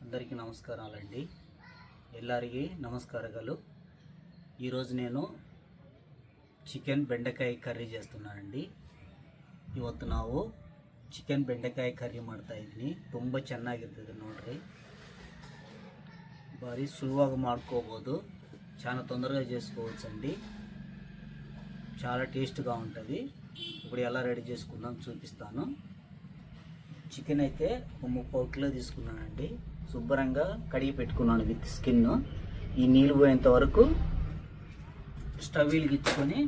అందరికీ ನಮಸ್ಕಾರಗಳಂడి. ಎಲ್ಲರಿಗೆ ನಮಸ್ಕಾರಗಳು. ఈరోజు నేను చికెన్ ಬೆಂಡೆಕಾಯಿ ಕರ್ರಿ చేస్తున్నానండి. ಇವತ್ತು ನಾವು ಚಿಕನ್ ಬೆಂಡೆಕಾಯಿ ಕರ್ರಿ ಮಾಡ್ತಾ ಇದ್ದೀನಿ. ತುಂಬ ಚೆನ್ನಾಗಿರ್ತದೆ ನೋಡ್ರಿ. ಭಾರಿ ಸುಲಭವಾಗಿ ಮಾಡ್ಕೋಬಹುದು, చాలా తొందరగా చేసుకోవచ్చండి. చాలా టేస్ట్గా ఉంటుంది. ఇప్పుడు ఎలా రెడీ చేసుకుందాం చూపిస్తాను. చికెన్ అయితే 30 కిలో తీసుకున్నానండి. శుభ్రంగా కడిగి పెట్టుకున్నాను విత్ స్కిన్. ఈ నీళ్ళు పోయేంత వరకు స్టవ్ వెలిగించుకొని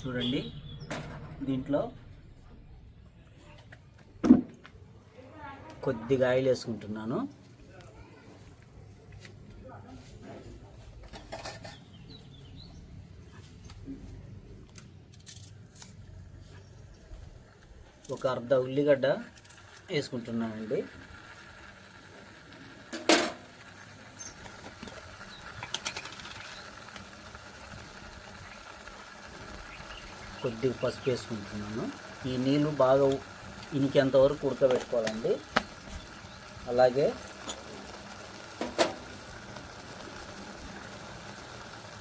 చూడండి, దీంట్లో కొద్దిగా ఆయిల్ వేసుకుంటున్నాను. ఒక అర్ధ ఉల్లిగడ్డ వేసుకుంటున్నానండి. కొద్దిగా పసుపు వేసుకుంటున్నాను. ఈ నీళ్ళు బాగా ఇనికేంత వరకు ఉడకబెట్టుకోవాలండి. అలాగే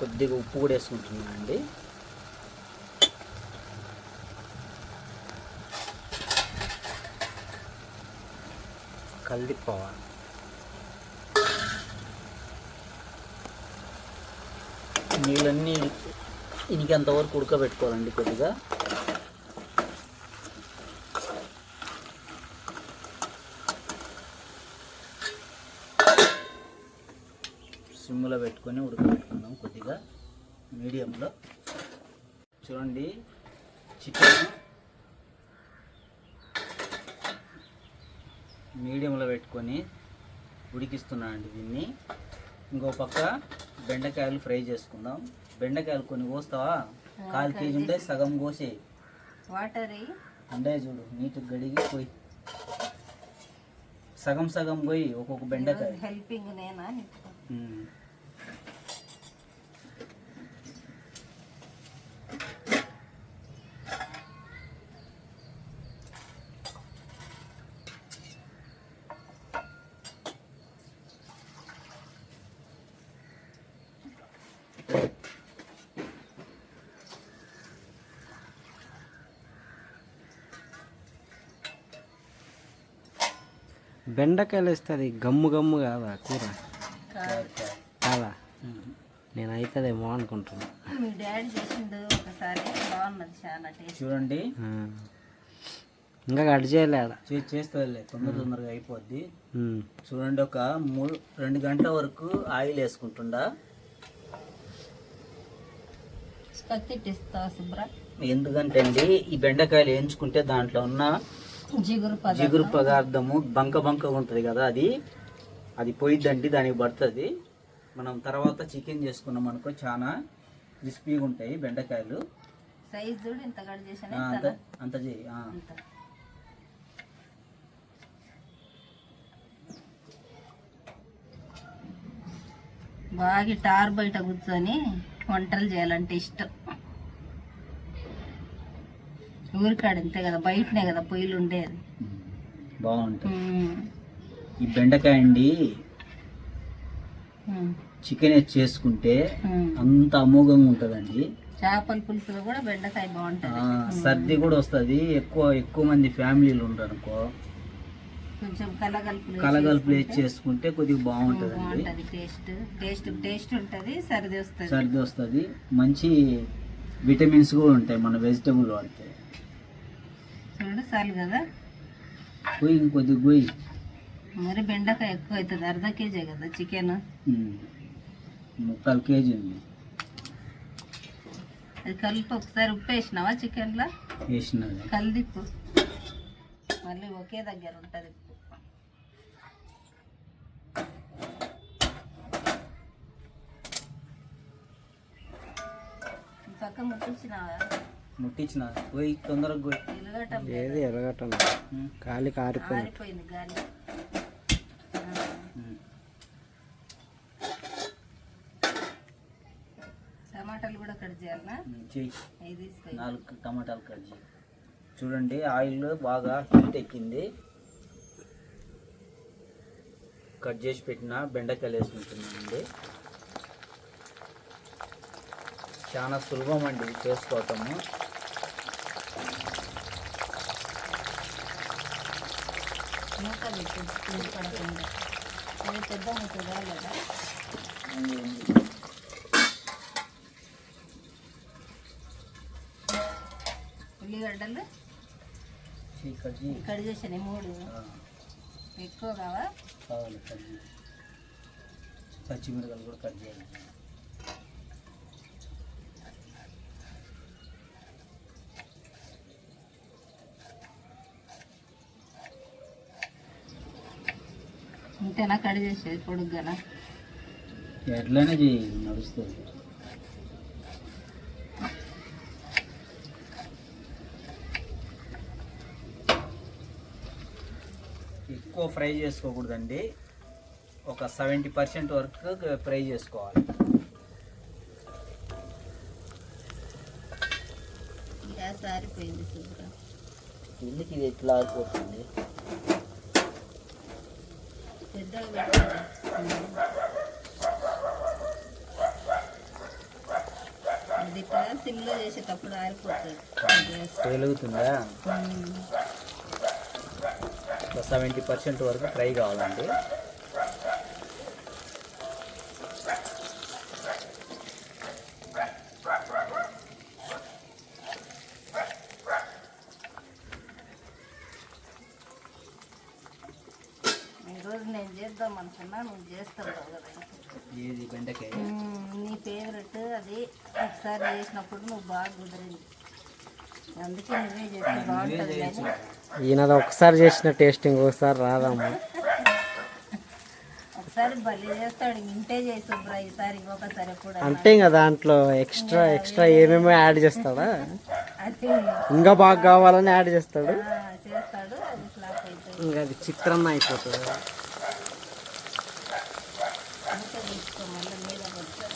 కొద్దిగా ఉప్పు కూడా వేసుకుంటున్నానండి. కలిదిపోవాలి. నీళ్ళన్నీ ఇనికేంత వరకు ఉడకబెట్టుకోవాలండి. కొద్దిగా సిమ్లో పెట్టుకొని ఉడకబెట్టుకుందాం. కొద్దిగా మీడియంలో. చూడండి, చికెన్ మీడియంలో పెట్టుకొని ఉడికిస్తున్నానండి దీన్ని. ఇంకో పక్క బెండకాయలు ఫ్రై చేసుకుందాం. బెండకాయలు కొన్ని కోస్తావా? 1/4 కేజీ ఉంటాయి, సగం కోసి వాటర్ ఉండే చూడు, నీట్గా గడిగి పోయి సగం సగం పోయి ఒక్కొక్క బెండకాయ. హెల్పింగ్ నేనా? బెండకాయలు వేస్తే అది గమ్ము గమ్ము కాదా కూర? కాదా? నేను అవుతుందేమో అనుకుంటున్నా. మీ డాడీ చేసిండు ఒకసారి, బాగున్నది చాలా టేస్ట్. చూడండి, ఇంకా కట్ చేయలేదా? చేస్తుంది, తొందరగా అయిపోద్ది. చూడండి, ఒక 2 గంటల వరకు ఆయిల్ వేసుకుంటుండా. కత్తిట్టిస్తావా శుభ్ర? ఎందుకంటే అండి, ఈ బెండకాయలు వేయించుకుంటే దాంట్లో ఉన్న జిగురు పదార్థము బంక ఉంటుంది కదా, అది పోయిద్దండి, దానికి పడుతుంది. మనం తర్వాత చికెన్ చేసుకున్నాం అనుకో, చాలా క్రిస్పీగా ఉంటాయి బెండకాయలు. సైజ్ చూడు ఎంత కట్ చేసాను. అంత చేయి. బాగా టార్ బయట కూర్చొని వంటలు చేయాలంటే ఇష్టం. ఊరికాడు అంతే కదా, బయటనే కదా పొయ్యిలు ఉండేది. బాగుంటుంది ఈ బెండకాయ అండి. చికెన్ చేసుకుంటే అంత అమోఘంగా ఉంటుందండి. చేపల పులుసులో కూడా బెండకాయ బాగుంటుంది. సర్ది కూడా వస్తుంది. ఎక్కువ మంది ఫ్యామిలీలు ఉంటారు అనుకో, కొంచెం కలగలుపులు వేసి చేసుకుంటే కొద్దిగా బాగుంటుంది. టేస్ట్ ఉంటుంది. సర్ది వస్తుంది. మంచి విటమిన్స్ కూడా ఉంటాయి మన వెజిటబుల్ వాడితే. చూడు చాలు కదా, పోయి ఇంకొద్ది పోయి. మరి బెండకాయ ఎక్కువ అవుతుంది. అర్ధ కేజీ కదా చికెన్. 3/4 కేజీ ఉంది. అది కలిపి ఒకసారి ఉప్పు వేసినావా చికెన్లో? వేసినది. కలిదిప్పు, మళ్ళీ ఒకే దగ్గర ఉంటుంది. పక్క ముట్టించిన పోయి తొందరగా పోయి. ఏది ఎరగటం గాలి కారిపోయింది గాలి. టమాటాలు కూడా కట్ చేయాలనా? 4 టమాటాలు కట్ చేయి. చూడండి ఆయిల్ బాగా హీట్ ఎక్కింది. కట్ చేసి పెట్టిన బెండకాయలు వేసుకుంటున్నామండి. చాలా సులభం అండి ఇది చేసుకోవటము. మూత పెట్టి పడకుండా అది పెద్ద మూత కాలేదా? ఉల్లిగడ్డలు కట్ చేసాను 3 ఎక్కువ కావా? కావాలి కట్ చేసి. పచ్చిమిరపకాయలు కూడా కట్ చేయాలి. ఇంతేనా కట్ చేసేది పొడుగ్గానా? ఎట్లయినా చేయి, నడుస్తుంది. ఎక్కువ ఫ్రై చేసుకోకూడదండి, ఒక 70% వరకు ఫ్రై చేసుకోవాలి. గ్యాస్ ఆరిపోయింది శుభ్రం. ఎందుకు ఇది ఎట్లా ఆరిపోతుంది? పెద్దగా పెట్టాలి. అది ఇట్లా సిమ్లో చేసేటప్పుడు ఆరిపోతుంది గ్యాస్. వెలుగుతుందా? 70% వరకు ఫ్రై కావాలండి. ఈరోజు నేను చేద్దాం అనుకున్నా, నువ్వు చేస్తావు కదా. ఏది బెండకాయ? నీ ఫేవరెట్ అది. ఒకసారి చేసినప్పుడు నువ్వు బాగా కుదిరింది, అందుకే నువ్వే చేస్తే బాగుంటుంది. కానీ ఈయనది ఒకసారి చేసిన టేస్ట్ ఇంకొకసారి రాదమ్మా. ఒకసారి బలి చేస్తాడు, ఇంటే చేసి శుభ్ర ఈసారి ఇంకొకసారి కూడా అంటే ఇంకా దాంట్లో ఎక్స్ట్రా ఏమేమో యాడ్ చేస్తాడా? అది ఇంకా బాగా కావాలని యాడ్ చేస్తాడు. చేస్తాడు, అది ఫ్లాప్ అవుతుంది. ఇంకా అది చిత్రాన్న అయిపోతుంది. అందుకే తీసుకో, మళ్ళీ మీద పడుతుంది.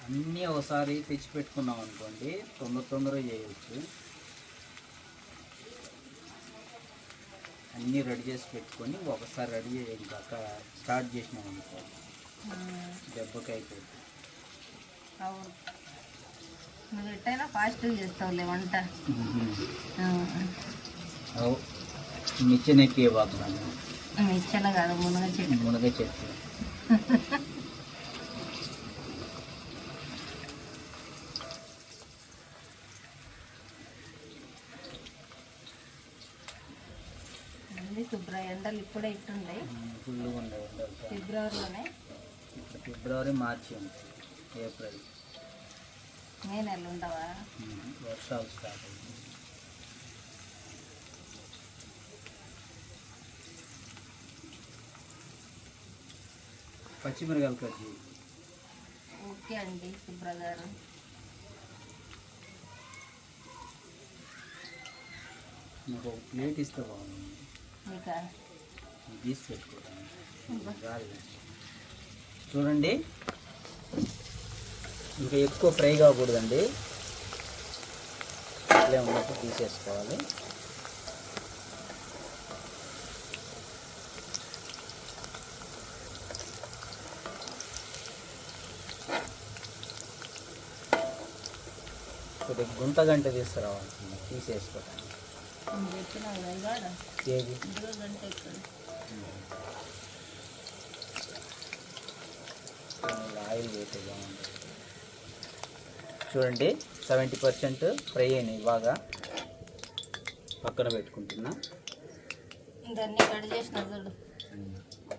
అన్నీ ఒకసారి తెచ్చి పెట్టుకున్నాం అనుకోండి, తొందరగా చేయవచ్చు. అన్నీ రెడీ చేసి పెట్టుకొని ఒకసారి రెడీ చేయక స్టార్ట్ చేసినాం అనుకో, దెబ్బకి అయిపోతుంది. అవును, నువ్వు ఎట్టయినా ఫాస్ట్గా చేస్తావులే వంట. అవు నిచ్చెనెక్కి బాగున్నాను. ఇచ్చన కాదు, మునగ చెట్టు. శుభ్ర ఎండలు ఇప్పుడే ఇట్టుండే, ఫుల్గా ఉండే ఫిబ్రవరిలోనే. ఫిబ్రవరి, మార్చి ఉంటాయి, ఏప్రిల్, మే నెలలు ఉండవా? వర్షాలు స్టార్ట్ అయ్యింది. పచ్చిమిరకాయలు కట్ చేయి. ఓకే అండి శుభ్ర గారు. నాకు ఒక ప్లేట్ ఇస్తే బాగుంది. ఇంకా తీసి పెట్టుకోవడానికి చూడండి. ఇంకా ఎక్కువ ఫ్రై కాకూడదండి, ఇట్లే ఉన్నప్పుడు తీసేసుకోవాలి. కొద్దిగా గుంట గంట తీసుకురావాలి తీసేసుకోవడానికి. ఏది ఆయిల్ వేస్తే బాగుంటుంది. చూడండి 70% ఫ్రై అయినాయి, బాగా పక్కన పెట్టుకుంటున్నా. దాన్ని కట్ చేసిన చూడు,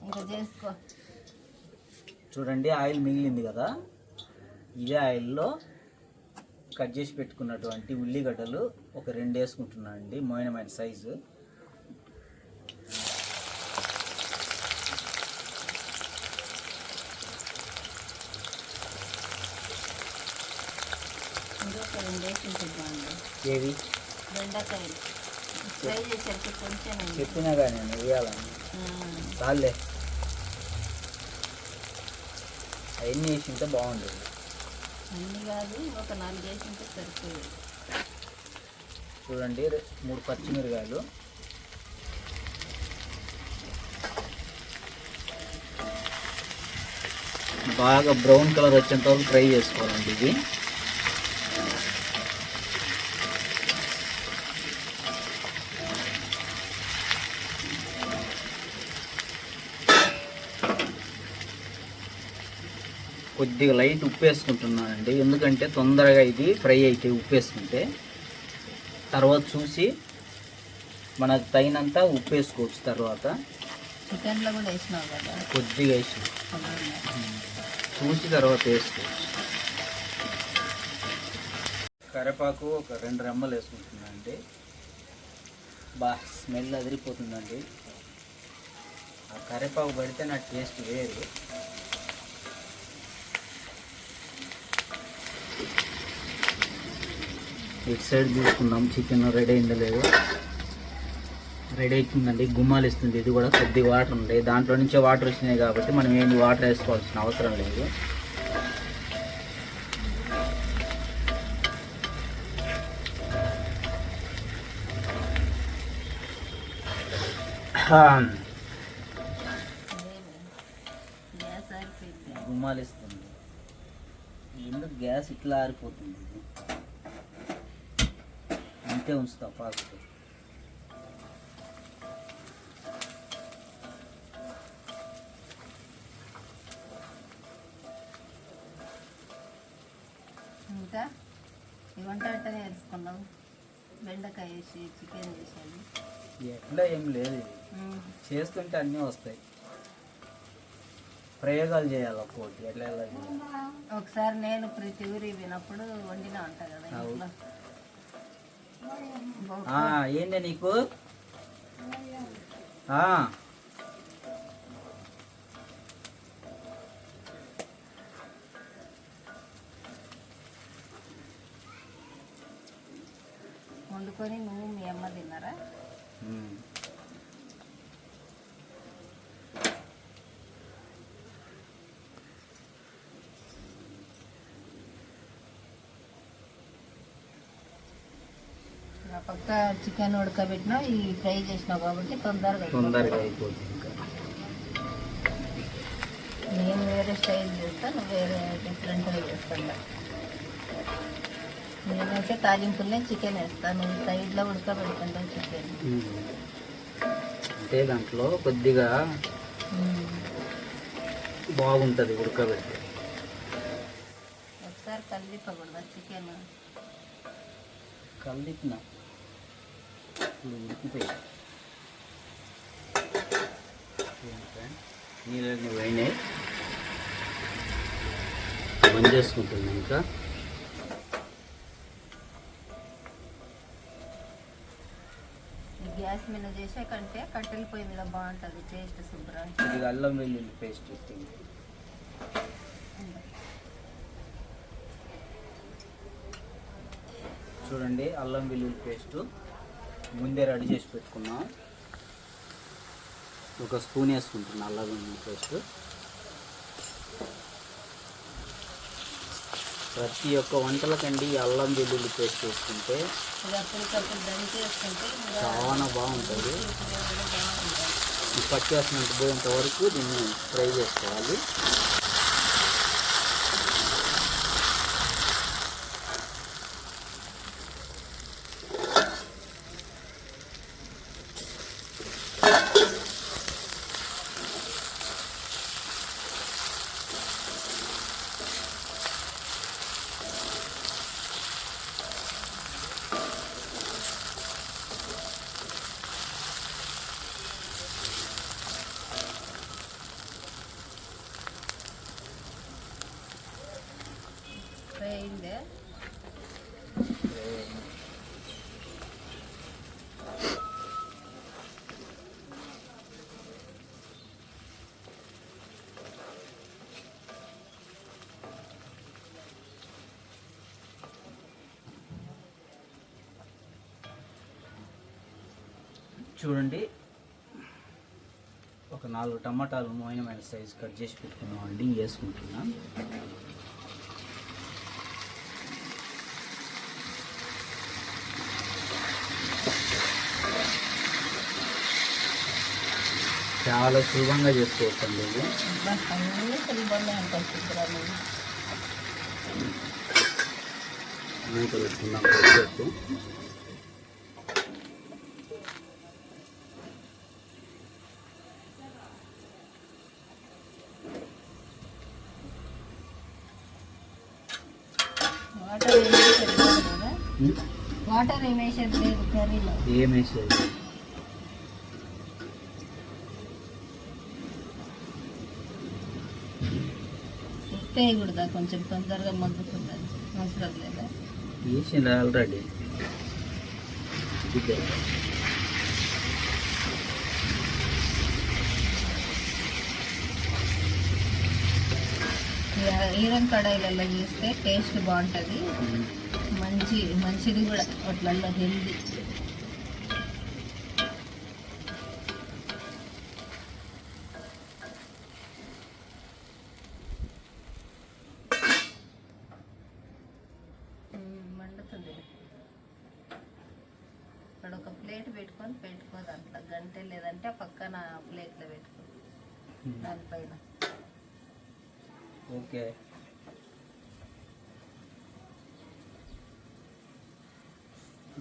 ఇంకా చేసుకో. చూడండి ఆయిల్ మిగిలింది కదా, ఇదే ఆయిల్లో కట్ చేసి పెట్టుకున్నటువంటి ఉల్లిగడ్డలు ఒక 2 వేసుకుంటున్నాను అండి, మోయినమైన సైజు. ఒక 2 వేసి ఉంటుంది బాగుంది. ఏవి బెండకాయలు ఫ్రై చేసరికి కొంచెం వేయండి. చెప్పినా కానీ నేను వేయాలని చాలే, అవన్నీ వేసి ఉంటే బాగుండేది. అన్నీ కాదు, ఒక 4 వేసి ఉంటే సరిపోయేది. చూడండి 3 పచ్చిమిరకాయలు, బాగా బ్రౌన్ కలర్ వచ్చేంత వరకు ఫ్రై చేసుకోవాలండి. ఇది కొద్దిగా లైట్ ఉప్పు వేసుకుంటున్నానండి, ఎందుకంటే తొందరగా ఇది ఫ్రై అయితే ఉప్పు వేసుకుంటే. తర్వాత చూసి మనకు తగినంత ఉప్పు వేసుకోవచ్చు. తర్వాత చికెన్లో కూడా వేసినావు కదా, కొద్దిగా వేసి చూసి తర్వాత వేసుకోవచ్చు. కరివేపాకు ఒక 2 రెమ్మలు వేసుకుంటున్నానండి. స్మెల్ అదిరిపోతుందండి. ఆ కరివేపాకు పడితే నా టేస్ట్ వేరు. ఇటు సైడ్ చూసుకుందాం చికెన్ రెడీ అయిందో లేదో. రెడీ అవుతుందండి, గుమ్మాలు ఇస్తుంది. ఇది కూడా కొద్దిగా వాటర్ ఉంది, దాంట్లో నుంచే వాటర్ వచ్చినాయి కాబట్టి మనం ఏంటి వాటర్ వేసుకోవాల్సిన అవసరం లేదు. గ్యాస్ ఆరిపోయింది. గుమ్మాలు ఇస్తుంది. ఎందుకు గ్యాస్ ఇట్లా ఆరిపోతుంది? అంతే ఉంచుతా ఫాస్ట్. ఇంకా ఈ వంట అట్టనే వేసుకున్నావు, బెండకాయ వేసి చికెన్ చేసాను. ఎట్లా ఏం లేదు, చేస్తుంటే అన్నీ వస్తాయి. ప్రయోగాలు చేయాలి ఒక్కోటి, ఎట్లా ఎలా చేయాలి. ఒకసారి నేను ప్రతి ఊరి పోయినప్పుడు వండినా అంట కదా ఇంట్లో. ఏంటి నీకు? వండుకొని నువ్వు మీ అమ్మ తిన్నారా? ఆ పక్క చికెన్ ఉడకబెట్టినా ఈ ఫ్రై చేసినావు కాబట్టి తొందరగా అయిపోతుంది. ఇంకా నేను వేరే స్టైల్ చేస్తా, నువ్వు వేరే డిఫరెంట్గా చేస్తాను. నేనైతే తాలింపులనే చికెన్ వేస్తాను, నువ్వు సైడ్లో ఉడకబెడుతుంటావు చికెన్. అంటే దాంట్లో కొద్దిగా బాగుంటుంది ఉడకబెడితే. ఒకసారి కలిపకూడదా చికెన్? కలిపిన ఇప్పుడు ఉడికిపోయి నీళ్ళని పోయినాయి, బంద్ చేసుకుంటున్నా. ఇంకా గ్యాస్ మీద చేసే కంటే కట్టెల పొయ్యి మీద బాగుంటుంది టేస్ట్. శుభ్రం కొద్దిగా అల్లం వెల్లుల్లి పేస్ట్ ఇస్తుంది. చూడండి, అల్లం వెల్లుల్లి పేస్ట్ ముందే రెడీ చేసి పెట్టుకున్నాం. 1 స్పూన్ వేసుకుంటున్నా అల్లం వెల్లుల్లి పేస్ట్. ప్రతి ఒక్క వంటలకండి అల్లం వెల్లుల్లి పేస్ట్ వేసుకుంటే చాలా బాగుంటుంది. ఈ పచ్చేసినంత పోయేంత వరకు దీన్ని ఫ్రై చేసుకోవాలి. ఫ్రై అయిందే. చూడండి, ఒక 4 టమాటాలు మోయినమైన సైజు కట్ చేసి పెట్టుకున్నామండి, వేసుకుంటున్నాం. చాలా సులభంగా చేసుకోవచ్చండి ఇది. అన్నీ సులభంగా ఉంటాయి శుభ్రంగా. మూత పెట్టుకున్నాం కొద్దిసేపు. వాటర్ ఏమేసేది లేదు కర్రీలో. ఏమేసేది ఉప్పు వేయకూడదా? కొంచెం తొందరగా మగ్గుతుంది, అవసరం లేదా? వేసింది ఆల్రెడీ. ఈరం కడాయిలలో చేస్తే టేస్ట్ బాగుంటుంది, మంచిది కూడా, వాటిలలో హెల్దీ. మండుతుంది. ఇక్కడ ఒక ప్లేట్ పెట్టుకో, దాంట్లో గంటె లేదంటే పక్కన ప్లేట్లో పెట్టుకో, దానిపైన. ఓకే,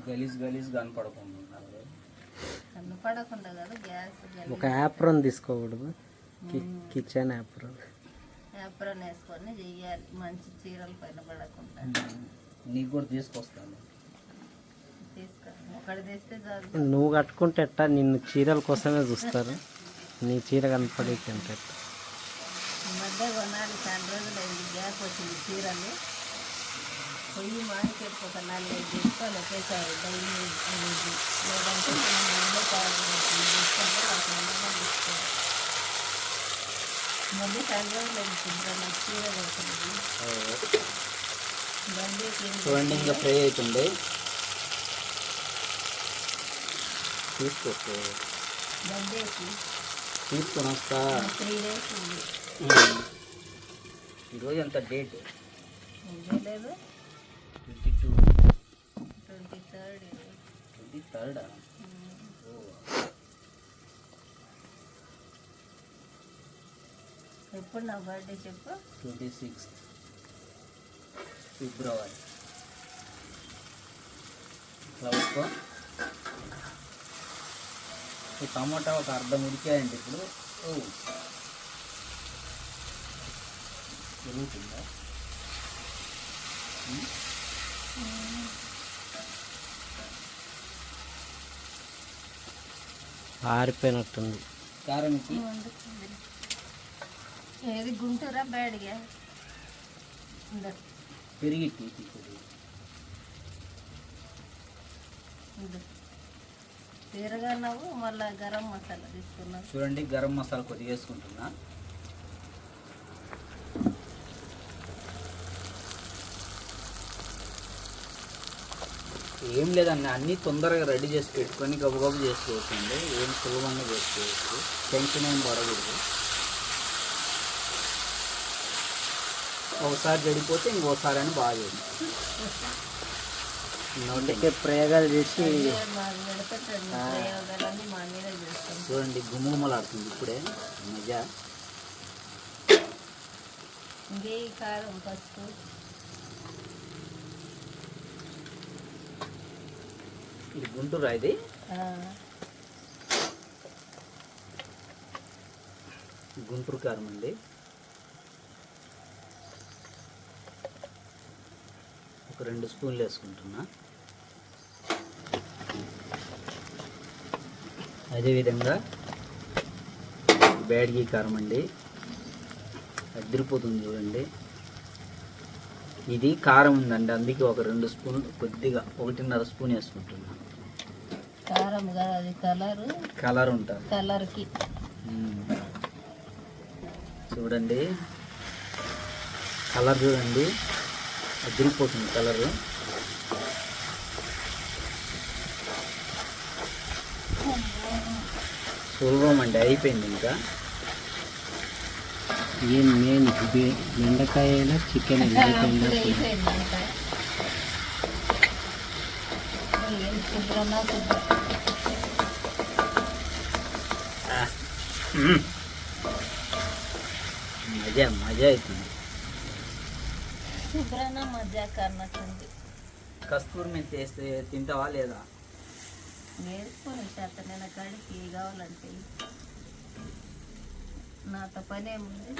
గలీజ్ కనపడకుండా కనపడకుండా కదా, గ్యాస్ ఒక యాప్రాన్ తీసుకోకూడదు, కిచెన్ యాప్రాన్ వేసుకొని చెయ్యాలి, మంచి చీరల పైన పడకుండా. నీకు కూడా తీసుకొస్తాను. తీసుకోండి, ఒకటి తెస్తే చాలు. నువ్వు కట్టుకుంటే ఎట్టా, నిన్ను చీరల కోసమే చూస్తారు, నీ చీర కనపడేకి అంటే. ఈ మధ్య కొనాలి, చాలా రోజులు అయింది గ్యాస్ వచ్చింది. చీరలు పొయ్యి మార్కెట్కి ఒక 4-5 తీసుకోవాలి ఒకేసారి, డైలీ లేదంటే ముందే తీసుకుంటే తీసుకోవాలి. మళ్ళీ చాలా రోజులు అయింది శుభ్రంగా చీర వచ్చింది. చూడండి, ఇంకా ఫ్రై అవుతుంది. తీసుకోవచ్చు, బందేసి తీసుకొని వస్తా. 3 days ఉంది. ఈరోజు ఎంత డేట్? లేదు, 22. 23rd. 23rd. ఎప్పుడు నా బర్త్డే చెప్పు? 26 ఫిబ్రవరి. ఫ్లవర్స్తో ఈ టమాటా ఒక అర్ధం ఉడికాయండి ఇప్పుడు. పెరుగుతుందా? ఆరిపోయినట్టుంది. కారంకి ఏది గుంటూరా బ్యాడ్గా పెరిగి పెరగా నువ్వు మళ్ళీ గరం మసాలా తీసుకున్నావు. చూడండి, గరం మసాలా కొద్దిగా వేసుకుంటున్నా. ఏం లేదన్న, అన్నీ తొందరగా రెడీ చేసి పెట్టుకొని గబగబు చేసుకోవచ్చండి. ఏం సులభంగా చేసుకోవచ్చు, టెన్షన్ ఏం పడకూడదు. ఒకసారి గడిపోతే ఇంకోసారి అని బాగా చేయండి. నోటికే ప్రయోగాలు చేసి ప్రయోగాలన్నీ మా మీద చేస్తాం. చూడండి, గుమ్మలాడుతుంది ఇప్పుడే మజా. ఇంకే కారం, పసుపు, ఇది గుంటూరు, ఇది గుంటూరు కారం అండి. ఒక 2 స్పూన్లు వేసుకుంటున్నా. అదేవిధంగా బ్యాడ్గి కారం అండి, అదిరిపోతుంది చూడండి. ఇది కారం ఉందండి, అందుకే ఒక 2 స్పూన్లు, కొద్దిగా 1.5 స్పూన్ వేసుకుంటున్నా. కారం కదా, అది కలర్ ఉంటుంది, కలర్కి. చూడండి, కలర్ చూడండి, అదిరిపోతుంది కలరు. సులభం అండి, అయిపోయింది ఇంకా. ఏం మెయిన్ బెండకాయ చికెన్ అప్పుడే అయిపోయింది అంతా. ఏం శుభ్రమా శుభ్రం. మజా మజా అవుతుంది. శుభ్రన మజా కన్నట్టుంది. కస్తూరి మెంతి వేస్తే తింటావా లేదా? వేసుకొని చేతనైనా కాడికి కావాలంటే నాతో పని ఏముంది.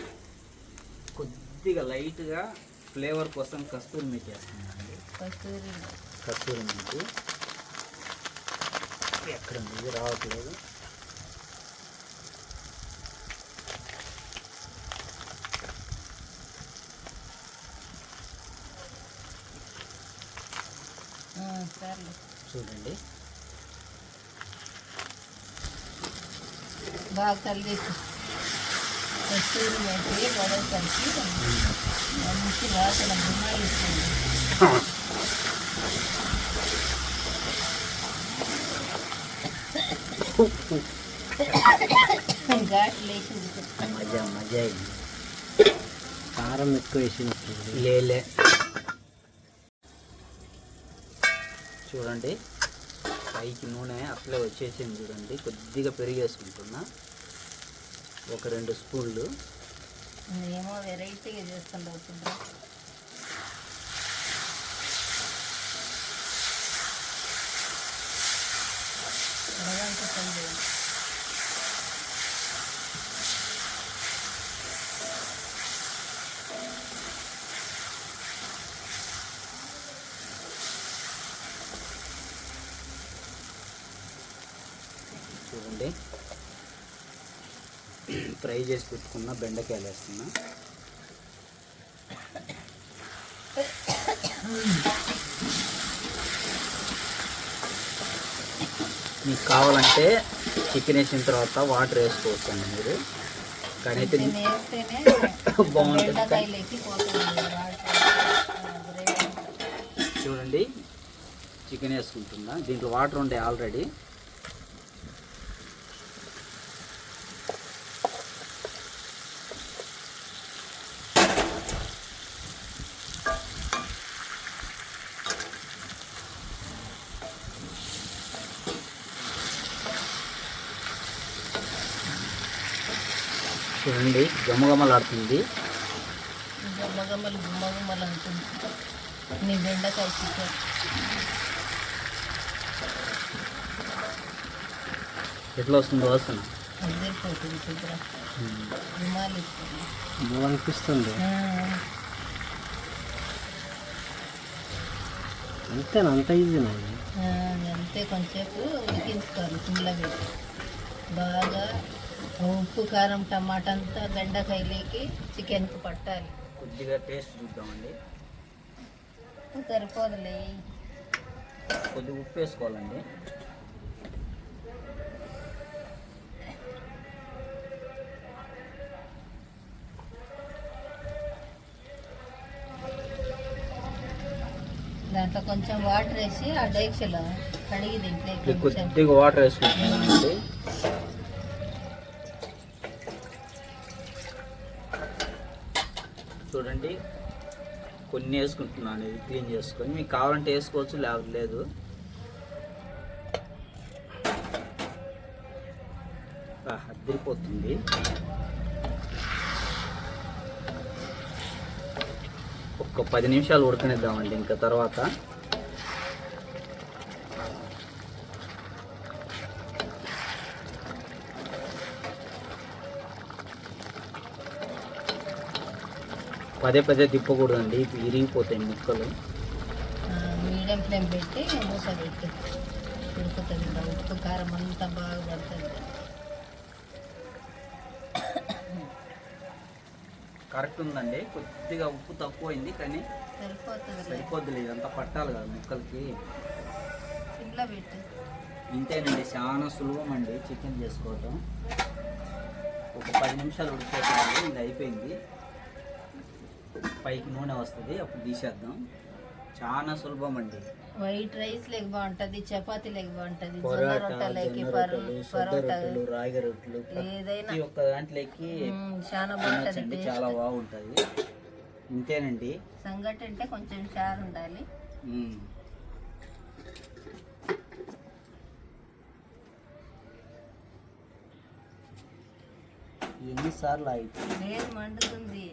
కొద్దిగా లైట్గా ఫ్లేవర్ కోసం కస్తూరి మెంతి వేస్తున్నానండి. కస్తూరి మెంతి ఎక్కడ ఉంది, రావట్లేదు. సర్లే చూడండి, బాగా కలిగేసి కస్తూరి వేసి గొడవ కలిసి మంచి వాసన గుమ్మాలు ఇస్తుంది. ఘాట్లు వేసింది. మజా మజా అయింది. కారం ఎక్కువ వేసినట్టుంది. లేలే చూడండి, పైకి నూనె అట్లే వచ్చేసింది చూడండి. కొద్దిగా పెరిగేసుకుంటున్నా, ఒక 2 స్పూన్లు. ఏమో వెరైటీగా చేస్తుండే అవుతుందా. చూడండి, ఫ్రై చేసి పెట్టుకున్న బెండకాయలు వేస్తున్నా. మీకు కావాలంటే చికెన్ వేసిన తర్వాత వాటర్ వేసుకోవచ్చు అండి మీరు, కానీ అయితే బాగుంటుంది. చూడండి, చికెన్ వేసుకుంటున్నా, దీంట్లో వాటర్ ఉండే ఆల్రెడీ. చూడండి, గమగమలాడుతుంది. గమ్మగమ్మలు గుమ్మగుమ్మలు అంటుంది నీ బెండకాయ చికెన్. ఎట్లా వస్తుందో వాసన అదిరిపోతుంది శుభ్రం, గుమ్మాలు ఇస్తుంది. బాగా అనిపిస్తుంది. అంతేనా? అంత ఈజీనా? అంతే, కొంచెంసేపు ఉడికించుకోవాలి సిమ్లో పెట్టి. బాగా ఉప్పు కారం టమాటా అంతా బెండకాయలోకి చికెన్కి పట్టాలి. కొద్దిగా టేస్ట్ చూద్దామండి. సరిపోదులే, కొద్దిగా ఉప్పు వేసుకోవాలండి. దాంట్లో కొంచెం వాటర్ వేసి ఆ డేక్షలో కడిగి దీంట్లో కొద్దిగా వాటర్ వేసుకుంటున్నానండి. చూడండి, కొన్ని వేసుకుంటున్నాను, ఇది క్లీన్ చేసుకొని. మీకు కావాలంటే వేసుకోవచ్చు, లేదు. అదిరిపోతుంది. ఒక్క 10 నిమిషాలు ఉడకనిద్దామండి. ఇంకా తర్వాత పదే తిప్పకూడదండి, ఇరిగిపోతాయి ముక్కలు. మీడియం ఫ్లేమ్ పెట్టి మూత పెట్టి ఉడుకుతుంది. ఉప్పు కారం అంతా బాగా పడుతుంది. కరెక్ట్ ఉందండి, కొద్దిగా ఉప్పు తక్కువైంది, కానీ సరిపోద్దులే. ఇదంతా పట్టాలి కదా ముక్కలకి. సిమ్లో పెట్టి ఇంతేనండి, చాలా సులభం అండి చికెన్ చేసుకోవటం. ఒక 10 నిమిషాలు ఉడికిపోతుంది. ఇది అయిపోయింది. పైకి నూనె వస్తుంది, అప్పుడు తీసేద్దాం. చాలా సులభం అండి. వైట్ రైస్ లేక బాగుంటది, చపాతీ లేక బాగుంటది, జొన్న పొరాటా, రొట్టెలకి, జొన్న రొట్టెలు, సొద్ద పరోటా రొట్టెలు, రాగి రొట్టెలు ఏదైనా ప్రతి ఒక్క దాంట్లోకి చాలా బాగుంటది తినొచ్చండి. టేస్ట్. చాలా బాగుంటుంది. ఇంతేనండి. సంగటి అంటే కొంచెం చారు ఉండాలి. మ్మ్. ఎన్నిసార్లు అయిపోయింది లేదు మండుతుంది.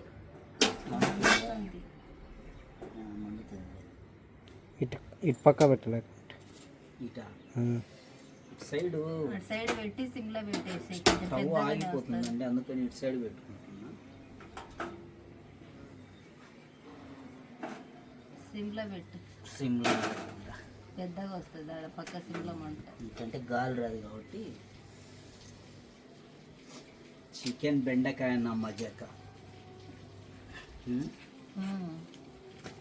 మండుతుంది. ఇటు ఇటు పక్క పెట్టలేక ఇట సైడ్ అటు సైడ్ పెట్టి సిమ్లో పెట్టేసి కొంచెం స్టవ్ పెద్దగానే వస్తుంది. ఆగిపోతుందండి, అందుకని ఇటు సైడ్ పెట్టుకుంటున్నా. సిమ్లో పెట్టు, సిమ్లో పెద్దగా వస్తుంది ఆడ పక్క సిమ్లో మంట. ఎందుకంటే గాలి రాదు కాబట్టి. చికెన్ బెండకాయ నా మజాక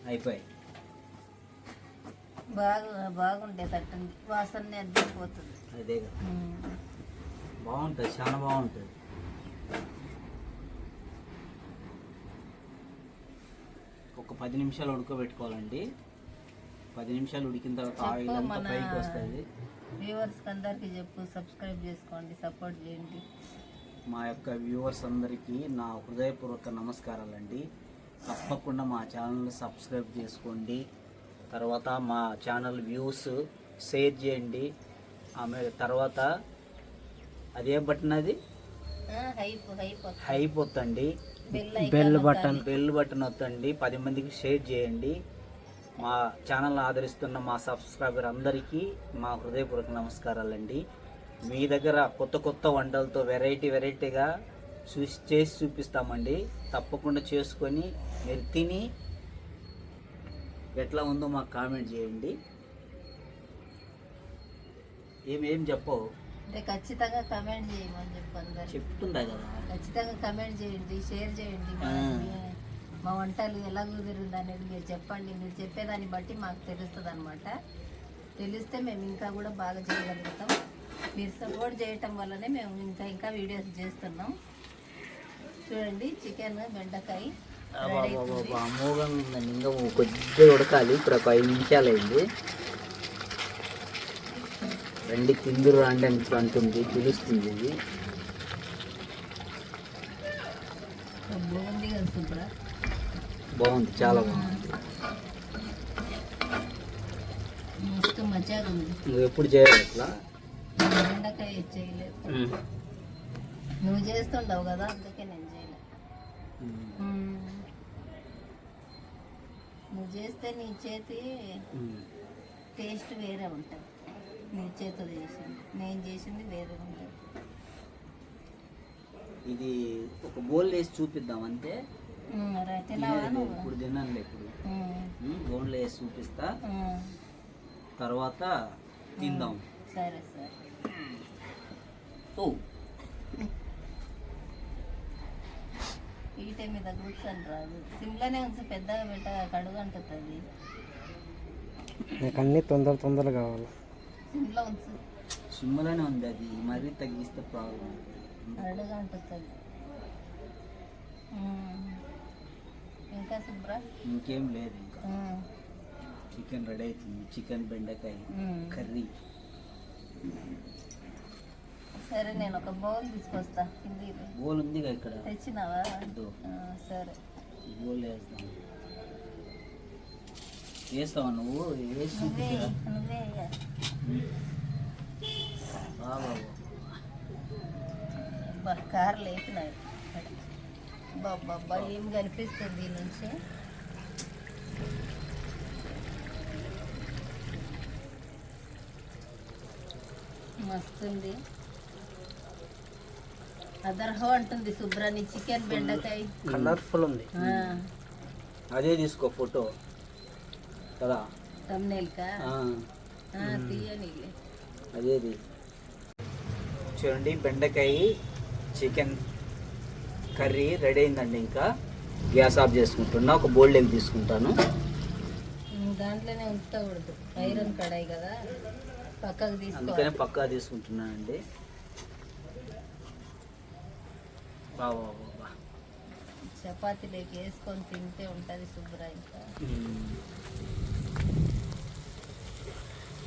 అయిపోయి బాగుంటే తట్టుంది, వాసన అద్దరిపోతుంది. అదే కదా, బాగుంటుంది, చాలా బాగుంటుంది. ఒక 10 నిమిషాలు ఉడకబెట్టుకోవాలండి. 10 నిమిషాలు ఉడికిన తర్వాత ఆయిల్ చెప్పు అంతా మన పైకి వస్తుంది. వ్యూవర్స్కి అందరికీ చెప్పు, సబ్స్క్రైబ్ చేసుకోండి, సపోర్ట్ చేయండి. మా యొక్క వ్యూవర్స్ అందరికీ నా హృదయపూర్వక నమస్కారాలండి. తప్పకుండా మా ఛానల్ సబ్స్క్రైబ్ చేసుకోండి. తర్వాత మా ఛానల్ వ్యూస్ షేర్ చేయండి. ఆమె తర్వాత అదే బటన్, అది హైప్ వత్తండి, బెల్ బటన్ బెల్ బటన్ వత్తండి. 10 మందికి షేర్ చేయండి. మా ఛానల్ ఆదరిస్తున్న మా సబ్స్క్రైబర్ అందరికీ మా హృదయపూర్వక నమస్కారాలండి. మీ దగ్గర కొత్త కొత్త వంటలతో వెరైటీగా చేసి చూపిస్తామండి. తప్పకుండా చేసుకొని మీరు తిని ఎట్లా ఉందో మాకు కామెంట్ చేయండి. ఏం చెప్పవు అంటే ఖచ్చితంగా కమెంట్ చేయమని చెప్పు అందరు. చెప్తుండే కదా, ఖచ్చితంగా కమెంట్ చేయండి, షేర్ చేయండి. మా వంటలు ఎలా కుదిరింది అనేది మీరు చెప్పండి. మీరు చెప్పేదాన్ని బట్టి మాకు తెలుస్తుంది అనమాట. తెలిస్తే మేము ఇంకా కూడా బాగా చేయగలుగుతాం. మీరు సపోర్ట్ చేయటం వల్లనే మేము ఇంకా వీడియోస్ చేస్తున్నాం. చూడండి, చికెన్ బెండకాయ రెడీ అవుతుంది. అమోఘంగా ఉందండి. ఇంకా కొద్దిగా ఉడకాలి. ఇప్పుడు ఒక 5 నిమిషాలు అయింది. రండి తిందురు రండి అని అంటుంది, పిలుస్తుంది. ఇది బాగుంది కదా శుభ్ర, బాగుంది, చాలా బాగుంది. మస్తు మజాగా ఉంది. నువ్వు ఎప్పుడు చేయాలి ఇట్లా? బెండకాయ చేయలేదు, నువ్వు చేస్తుండవు కదా, అందుకే నేను చేయలేదు. నువ్వు చేస్తే నీ చేతి టేస్ట్ వేరే ఉంటుంది. నీ చేతితో చేసింది, నేను చేసింది వేరే ఉంటుంది. ఇది ఒక బౌల్ వేసి చూపిద్దాం అంతే. తిన్నావా నువ్వు? ఇప్పుడు తిన్నాను. ఇప్పుడు బౌల్ వేసి చూపిస్తా, తర్వాత తిందాం. సరే సరే. ఓ పీట మీద కూర్చొని రాదు, సిమ్లోనే ఉంచి పెద్దగా పెట్టగా కడుగు అంటుంది. నాకు అన్నీ తొందరగా కావాలి. సిమ్లో ఉంచు, సిమ్లోనే ఉంది. అది మరీ తగ్గిస్తే ప్రాబ్లం. కడుగు అంటుంది. ఇంకా శుభ్ర ఇంకేం లేదు. ఇంకా చికెన్ రెడీ అవుతుంది. చికెన్ బెండకాయ కర్రీ. సరే, నేను ఒక బౌల్ తీసుకొస్తా. కింది బౌల్ ఉంది ఇక్కడ. తెచ్చినావా? ఇదో. సరే, బౌల్ వేస్తాం. వేస్తావా నువ్వు? వేసి నువ్వే చూపిరా. నువ్వే వేయాలి. కార్లు వేసినాయి. బాబా ఏం కనిపిస్తుంది దీని నుంచి. మస్తుంది. అదర్హో అంటుంది శుభ్రాన్ని. చికెన్ బెండకాయ కలర్ఫుల్ ఉంది. అదే తీసుకో ఫోటో కదా, తమ్నేల్కా తీయనిలే. అదేది. చూడండి, బెండకాయ చికెన్ కర్రీ రెడీ అయిందండి. ఇంకా గ్యాస్ ఆఫ్ చేసుకుంటున్నా. ఒక బౌల్ లెగ్ తీసుకుంటాను. దాంట్లోనే ఉంచకూడదు, ఐరన్ కడాయి కదా, పక్కకు తీసుకో. అందుకనే పక్కా తీసుకుంటున్నానండి. బాబా చపాతీలోకి వేసుకొని తింటే ఉంటుంది శుభ్ర. ఇంకా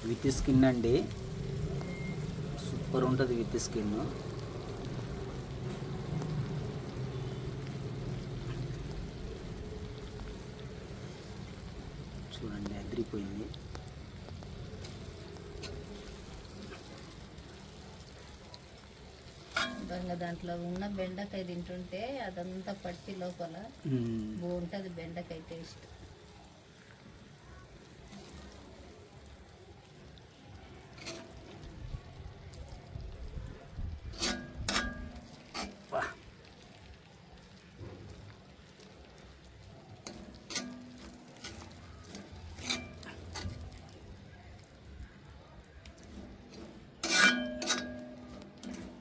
విత్ స్కిన్ అండి, సూపర్ ఉంటుంది విత్ స్కిన్. చూడండి అదిరిపోయింది. దాంట్లో ఉన్న బెండకాయ తింటుంటే అదంతా పట్టి లోపల బాగుంటుంది బెండకాయ టేస్ట్.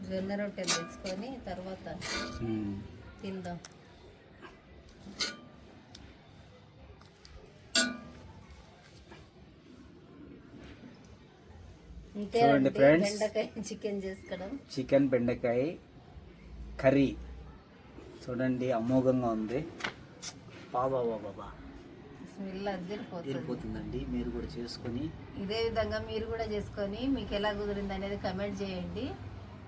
జొన్న రొట్టెలు తెచ్చుకొని తర్వాత తిందాం. చూడండి ఫ్రెండ్స్, బెండకాయ చికెన్ చేసుకోవడం, చికెన్ బెండకాయ కర్రీ చూడండి అమోఘంగా ఉంది. బాబా స్మెల్ అదిరిపోతుంది. వెళ్ళిపోతుందండి. మీరు కూడా చేసుకొని ఇదే విధంగా మీరు కూడా చేసుకొని మీకు ఎలా కుదిరింది అనేది కమెంట్ చేయండి.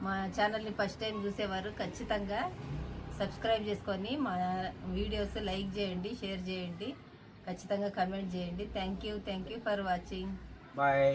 మా ఛానల్ని ఫస్ట్ టైం చూసేవారు ఖచ్చితంగా సబ్స్క్రైబ్ చేసుకొని మా వీడియోస్ లైక్ చేయండి, షేర్ చేయండి, ఖచ్చితంగా కమెంట్ చేయండి. Thank you for watching. Bye.